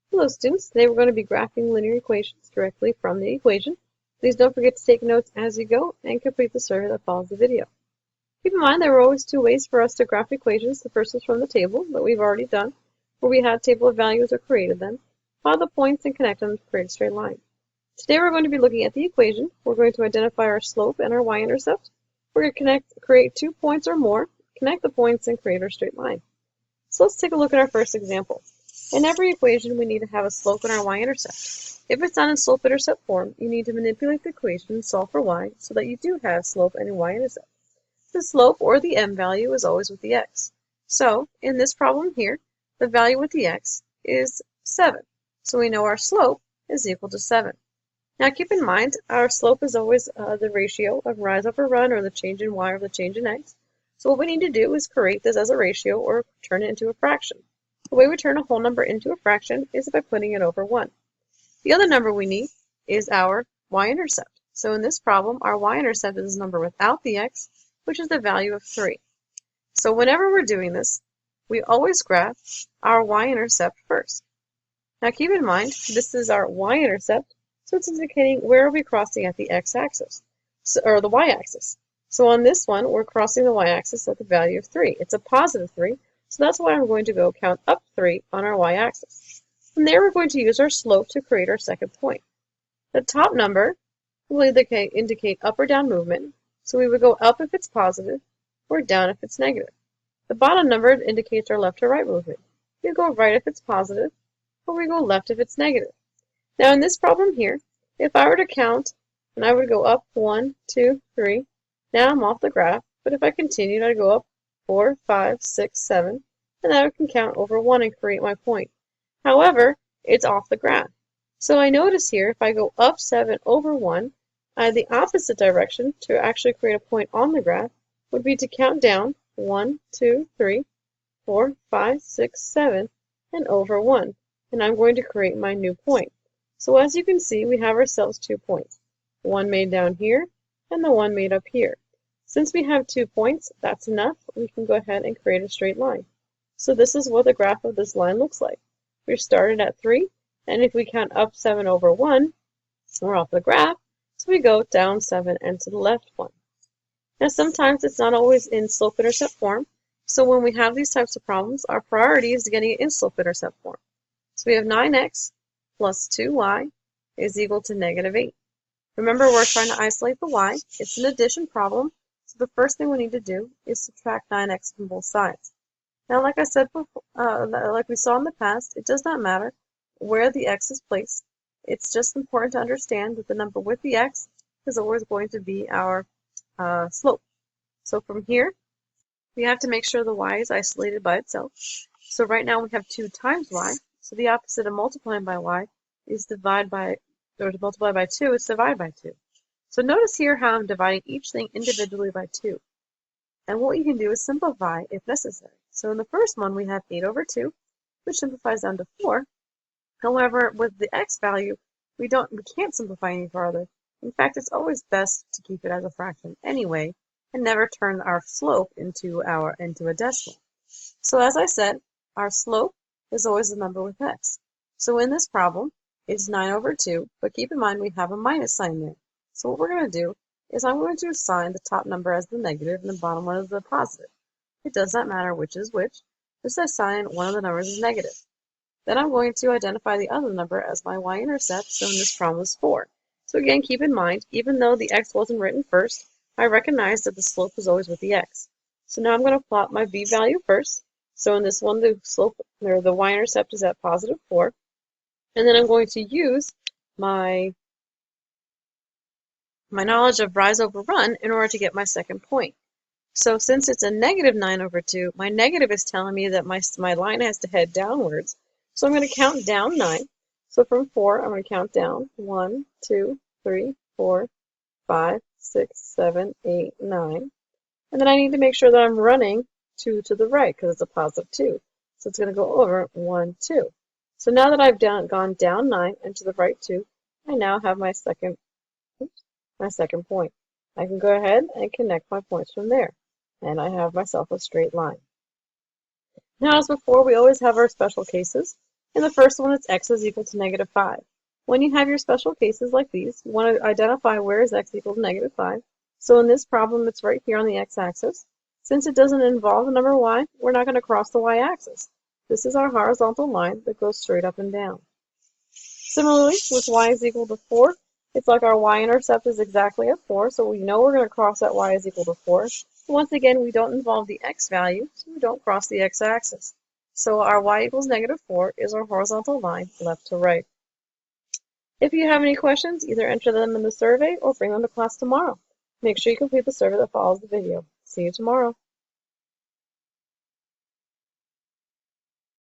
Hello students, today we're going to be graphing linear equations directly from the equation. Please don't forget to take notes as you go and complete the survey that follows the video. Keep in mind there are always two ways for us to graph equations. The first is from the table that we've already done, where we had table of values or created them, find the points and connect them to create a straight line. Today we're going to be looking at the equation. We're going to identify our slope and our y-intercept. We're going to create 2 points or more, connect the points, and create our straight line. So let's take a look at our first example. In every equation, we need to have a slope and our y-intercept. If it's not in slope-intercept form, you need to manipulate the equation and solve for y so that you do have slope and a y-intercept. The slope, or the m value, is always with the x. So, in this problem here, the value with the x is 7. So we know our slope is equal to 7. Now keep in mind, our slope is always the ratio of rise over run, or the change in y over the change in x. So what we need to do is create this as a ratio or turn it into a fraction. The way we turn a whole number into a fraction is by putting it over 1. The other number we need is our y-intercept. So in this problem, our y-intercept is a number without the x, which is the value of 3. So whenever we're doing this, we always graph our y-intercept first. Now keep in mind, this is our y-intercept, so it's indicating where are we crossing at the x-axis, or the y-axis. So on this one, we're crossing the y-axis at the value of 3. It's a positive 3, so that's why I'm going to go count up 3 on our y-axis. From there, we're going to use our slope to create our second point. The top number will indicate up or down movement, so we would go up if it's positive, or down if it's negative. The bottom number indicates our left or right movement. We go right if it's positive, or we go left if it's negative. Now in this problem here, if I were to count, and I would go up 1, 2, 3, now I'm off the graph, but if I continued, I'd go up 4, 5, 6, 7, and then I can count over 1 and create my point. However, it's off the graph. So I notice here, if I go up 7 over 1, the opposite direction to actually create a point on the graph would be to count down 1, 2, 3, 4, 5, 6, 7, and over 1. And I'm going to create my new point. So as you can see, we have ourselves 2 points. One made down here, and the one made up here. Since we have 2 points, that's enough. We can go ahead and create a straight line. So this is what the graph of this line looks like. We started at 3, and if we count up 7 over 1, we're off the graph. So we go down 7 and to the left 1. Now sometimes it's not always in slope-intercept form. So when we have these types of problems, our priority is getting it in slope-intercept form. So we have 9x plus 2y is equal to negative 8. Remember, we're trying to isolate the y. It's an addition problem. So the first thing we need to do is subtract 9x from both sides. Now, like I said before, like we saw in the past, it does not matter where the x is placed. It's just important to understand that the number with the x is always going to be our slope. So from here, we have to make sure the y is isolated by itself. So right now we have 2 times y. So the opposite of multiplying by y is divide by, or to multiply by 2, it's divide by 2. So notice here how I'm dividing each thing individually by 2. And what you can do is simplify if necessary. So in the first one, we have 8 over 2, which simplifies down to 4. However, with the x value, we can't simplify any farther. In fact, it's always best to keep it as a fraction anyway, and never turn our slope into a decimal. So as I said, our slope is always the number with x. So in this problem, it's 9 over 2, but keep in mind we have a minus sign there. So what we're going to do is I'm going to assign the top number as the negative and the bottom one as the positive. It does not matter which is which, just assign one of the numbers as negative. Then I'm going to identify the other number as my y-intercept, so in this problem is 4. So again, keep in mind, even though the x wasn't written first, I recognize that the slope is always with the x. So now I'm going to plot my b value first. So in this one, the slope, or the y-intercept is at positive 4. And then I'm going to use my knowledge of rise over run in order to get my second point. So since it's a negative 9 over 2, my negative is telling me that my line has to head downwards. So I'm going to count down 9. So from 4, I'm going to count down 1, 2, 3, 4, 5, 6, 7, 8, 9. And then I need to make sure that I'm running 2 to the right because it's a positive 2. So it's going to go over 1, 2. So now that I've gone down 9 and to the right 2, I now have my second point. I can go ahead and connect my points from there. And I have myself a straight line. Now, as before, we always have our special cases. In the first one, it's x is equal to negative 5. When you have your special cases like these, you want to identify where is x equal to negative 5. So in this problem, it's right here on the x-axis. Since it doesn't involve the number y, we're not going to cross the y-axis. This is our horizontal line that goes straight up and down. Similarly, with y is equal to 4, it's like our y-intercept is exactly at 4, so we know we're going to cross that y is equal to 4. Once again, we don't involve the x value, so we don't cross the x-axis. So our y equals negative 4 is our horizontal line left to right. If you have any questions, either enter them in the survey or bring them to class tomorrow. Make sure you complete the survey that follows the video. See you tomorrow.